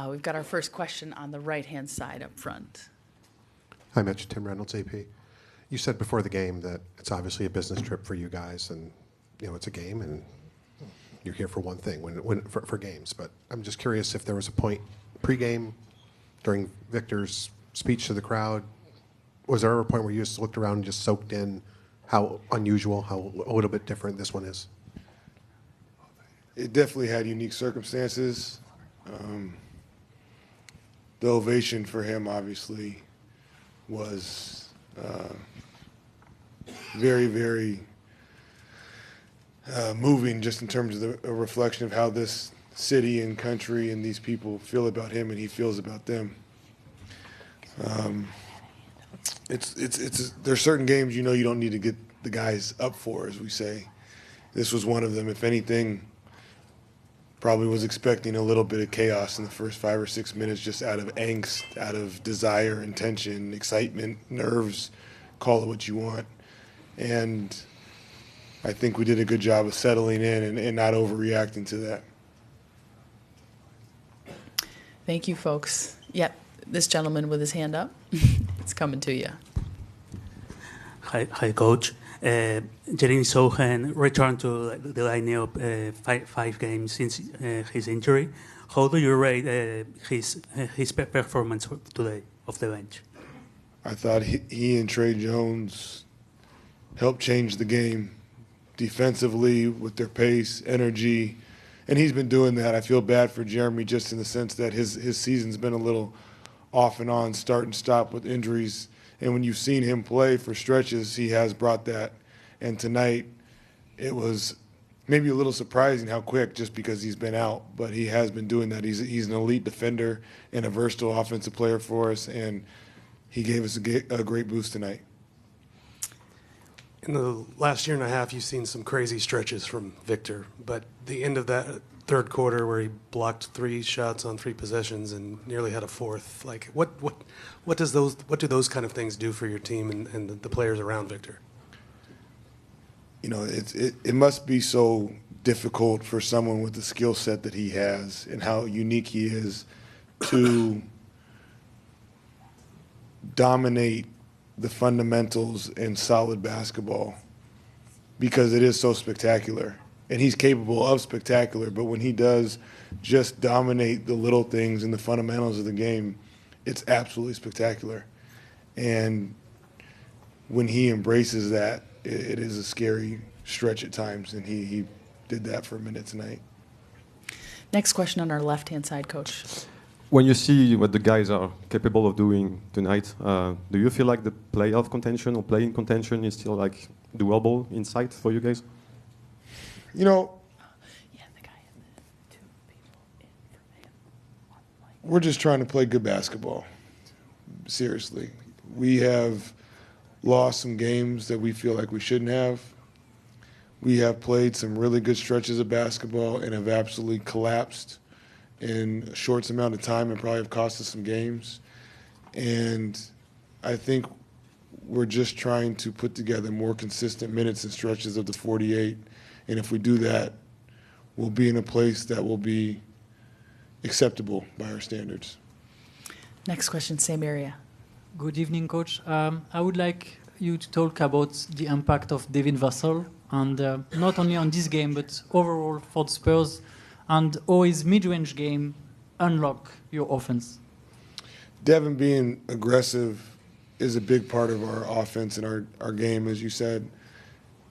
We've got our first question on the right-hand side up front. Hi, Mitch. Tim Reynolds, AP. You said before the game that it's obviously a business trip for you guys, and it's a game, and you're here for one thing, for games. But I'm just curious if there was a point pre-game during Victor's speech to the crowd. Was there ever a point where you just looked around and just soaked in how unusual, how a little bit different this one is? It definitely had unique circumstances. The ovation for him obviously was very, very moving, just in terms of a reflection of how this city and country and these people feel about him and he feels about them. There's certain games you don't need to get the guys up for, as we say. This was one of them. If anything, probably was expecting a little bit of chaos in the first 5 or 6 minutes, just out of angst, out of desire, intention, excitement, nerves, call it what you want. And I think we did a good job of settling in and not overreacting to that. Thank you, folks. Yep, this gentleman with his hand up. It's coming to you. Hi, Coach. Jeremy Sohan returned to the lineup 5 games since his injury. How do you rate his performance today off the bench? I thought he and Trey Jones helped change the game defensively with their pace, energy, and he's been doing that. I feel bad for Jeremy just in the sense that his season's been a little off and on, start and stop with injuries. And when you've seen him play for stretches, he has brought that. And tonight, it was maybe a little surprising how quick, just because he's been out. But he has been doing that. He's an elite defender and a versatile offensive player for us, and he gave us a great boost tonight. In the last year and a half, you've seen some crazy stretches from Victor. But the end of that third quarter, where he blocked 3 shots on 3 possessions and nearly had a fourth, like what do those kind of things do for your team and the players around Victor? It must be so difficult for someone with the skill set that he has and how unique he is to dominate the fundamentals in solid basketball, because it is so spectacular. And he's capable of spectacular, but when he does just dominate the little things and the fundamentals of the game, it's absolutely spectacular. And when he embraces that, it is a scary stretch at times, and he did that for a minute tonight. Next question on our left-hand side, Coach. When you see what the guys are capable of doing tonight, do you feel like the playoff contention or playing contention is still doable in sight for you guys? Yeah, the guy and the 2 people in from him. We're just trying to play good basketball. Seriously. We have lost some games that we feel like we shouldn't have. We have played some really good stretches of basketball and have absolutely collapsed in a short amount of time and probably have cost us some games. And I think we're just trying to put together more consistent minutes and stretches of the 48. And if we do that, we'll be in a place that will be acceptable by our standards. Next question, same area. Good evening, Coach. I would like you to talk about the impact of Devin Vassell, and not only on this game, but overall for the Spurs, and how his mid-range game unlock your offense. Devin being aggressive is a big part of our offense and our game, as you said.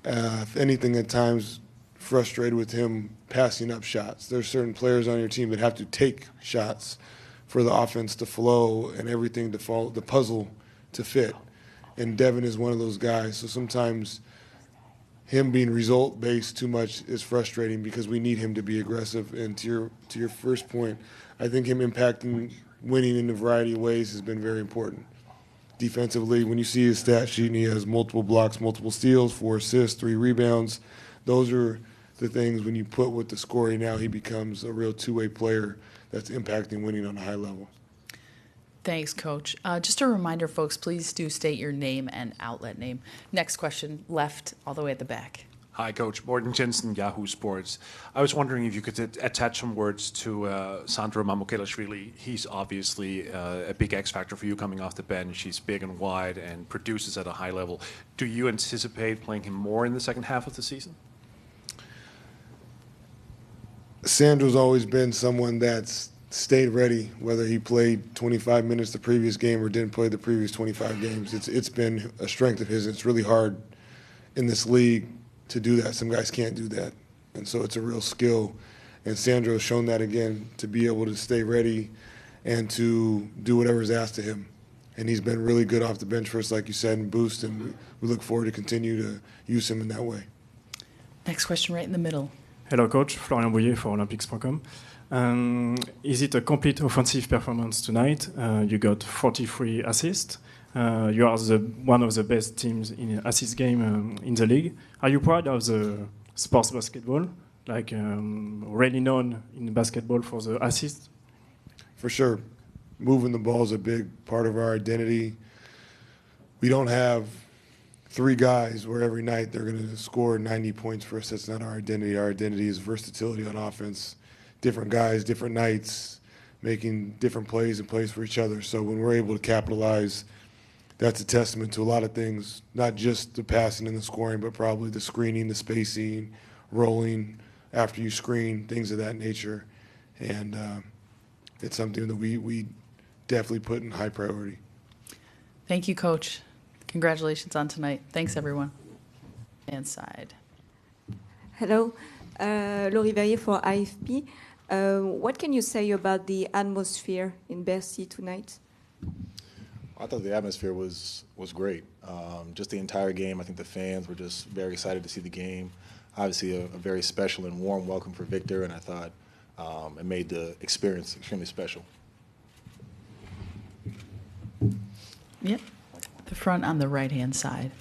If anything, at times frustrated with him passing up shots. There's certain players on your team that have to take shots for the offense to flow and everything to fall, the puzzle to fit. And Devin is one of those guys. So sometimes him being result-based too much is frustrating because we need him to be aggressive. And to your first point, I think him impacting winning in a variety of ways has been very important. Defensively, when you see his stat sheet and he has multiple blocks, multiple steals, 4 assists, 3 rebounds, those are the things when you put with the scoring now, he becomes a real two-way player that's impacting winning on a high level. Thanks, Coach. Just a reminder, folks, please do state your name and outlet name. Next question, left, all the way at the back. Hi, Coach. Morten Jensen, Yahoo Sports. I was wondering if you could attach some words to Sandro Mamukelashvili. He's obviously a big X factor for you coming off the bench. He's big and wide and produces at a high level. Do you anticipate playing him more in the second half of the season? Sandro's always been someone that's stayed ready, whether he played 25 minutes the previous game or didn't play the previous 25 games. It's been a strength of his. It's really hard in this league to do that. Some guys can't do that. And so it's a real skill. And Sandro has shown that again, to be able to stay ready and to do whatever's asked of him. And he's been really good off the bench for us, like you said, and boost. And we look forward to continue to use him in that way. Next question right in the middle. Hello, Coach. Florian Bouillet for Olympics.com. Is it a complete offensive performance tonight? You got 43 assists. You are one of the best teams in assist game in the league. Are you proud of the sports basketball? Like really known in basketball for the assists? For sure. Moving the ball is a big part of our identity. We don't have three guys where every night they're going to score 90 points for us. That's not our identity. Our identity is versatility on offense. Different guys, different nights, making different plays and plays for each other. So when we're able to capitalize, that's a testament to a lot of things, not just the passing and the scoring, but probably the screening, the spacing, rolling after you screen, things of that nature. And it's something that we definitely put in high priority. Thank you, Coach. Congratulations on tonight. Thanks, everyone. And side. Hello, Laurie Verrier for AFP. What can you say about the atmosphere in Bercy tonight? I thought the atmosphere was great. Just the entire game, I think the fans were just very excited to see the game. Obviously, a very special and warm welcome for Victor, and I thought it made the experience extremely special. Yep. The front on the right-hand side.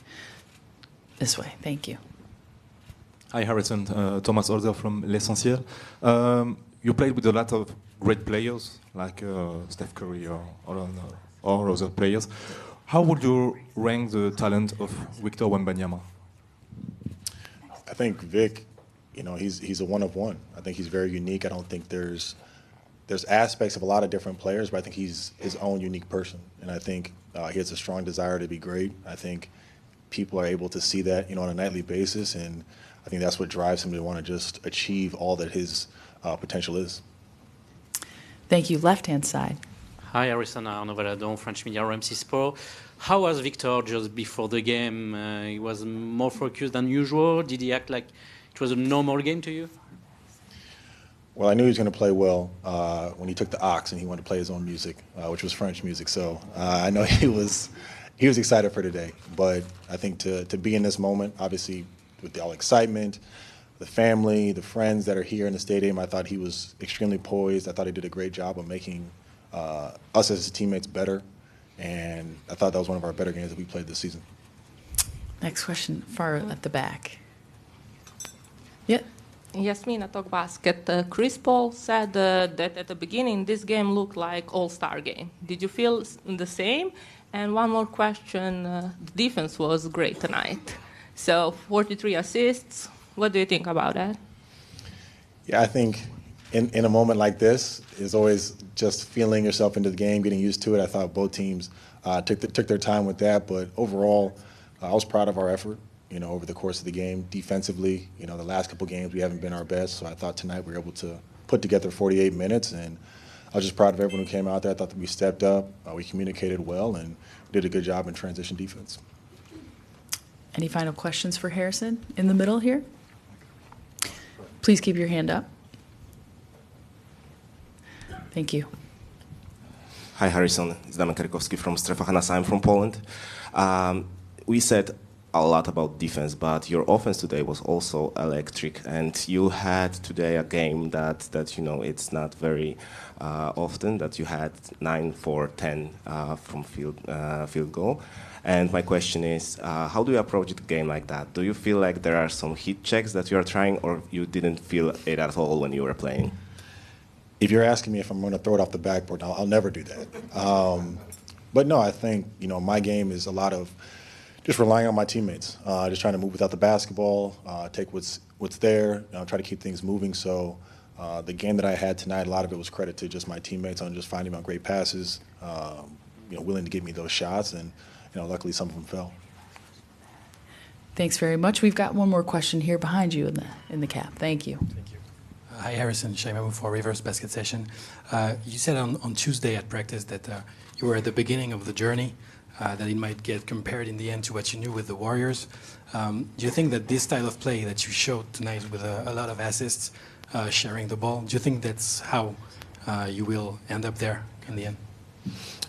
This way. Thank you. Hi, Harrison. Thomas Order from L'Essentiel. You played with a lot of great players, like Steph Curry or other players. How would you rank the talent of Victor Wembanyama? I think Vic, he's a one of one. I think he's very unique. I don't think there's aspects of a lot of different players, but I think he's his own unique person. And I think he has a strong desire to be great. I think people are able to see that, on a nightly basis, and I think that's what drives him to want to just achieve all that his potential is. Thank you. Left-hand side. Hi, Harrison Arnaud Valadon, French Media, RMC Sport. How was Victor just before the game? He was more focused than usual. Did he act like it was a normal game to you? Well, I knew he was going to play well when he took the aux and he wanted to play his own music, which was French music. So I know he was excited for today. But I think to be in this moment, obviously with all excitement, the family, the friends that are here in the stadium, I thought he was extremely poised. I thought he did a great job of making us as his teammates better. And I thought that was one of our better games that we played this season. Next question, far at the back. Yeah. Yasmina Talk Basket. Chris Paul said that at the beginning this game looked like all-star game. Did you feel the same? And one more question, the defense was great tonight. So 43 assists, what do you think about that? Yeah, I think in a moment like this, is always just feeling yourself into the game, getting used to it. I thought both teams took their time with that, but overall, I was proud of our effort. Over the course of the game, defensively, the last couple games we haven't been our best. So I thought tonight we were able to put together 48 minutes, and I was just proud of everyone who came out there. I thought that we stepped up, we communicated well, and did a good job in transition defense. Any final questions for Harrison in the middle here? Please keep your hand up. Thank you. Hi, Harrison. It's Damian Karykowski from Strefa Hanasa. I'm from Poland. We said a lot about defense, but your offense today was also electric, and you had today a game that it's not very often that you had 9 for 10 from field goal. And my question is, how do you approach the game like that? Do you feel like there are some hit checks that you are trying, or you didn't feel it at all when you were playing? If you're asking me if I'm going to throw it off the backboard, I'll never do that. But no, I think my game is a lot of just relying on my teammates, just trying to move without the basketball, take what's there, try to keep things moving. So the game that I had tonight, a lot of it was credit to just my teammates on just finding out great passes, willing to give me those shots, and luckily some of them fell. Thanks very much. We've got one more question here behind you in the cap. Thank you. Thank you. Hi, Harrison. Shaimamu for Reverse Basket Session. You said on Tuesday at practice that you were at the beginning of the journey, that it might get compared in the end to what you knew with the Warriors. Do you think that this style of play that you showed tonight with a lot of assists, sharing the ball, do you think that's how you will end up there in the end?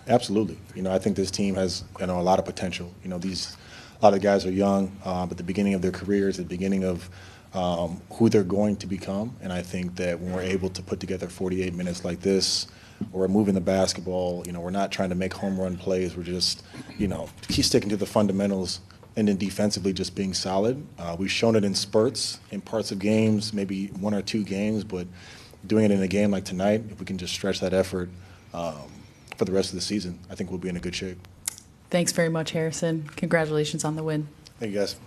Absolutely. I think this team has a lot of potential. A lot of guys are young, at the beginning of their careers, at the beginning of who they're going to become. And I think that when we're able to put together 48 minutes like this, we're moving the basketball, we're not trying to make home run plays. We're just, keep sticking to the fundamentals, and then defensively just being solid. We've shown it in spurts, in parts of games, maybe 1 or 2 games, but doing it in a game like tonight, if we can just stretch that effort for the rest of the season, I think we'll be in a good shape. Thanks very much, Harrison. Congratulations on the win. Thank you, guys.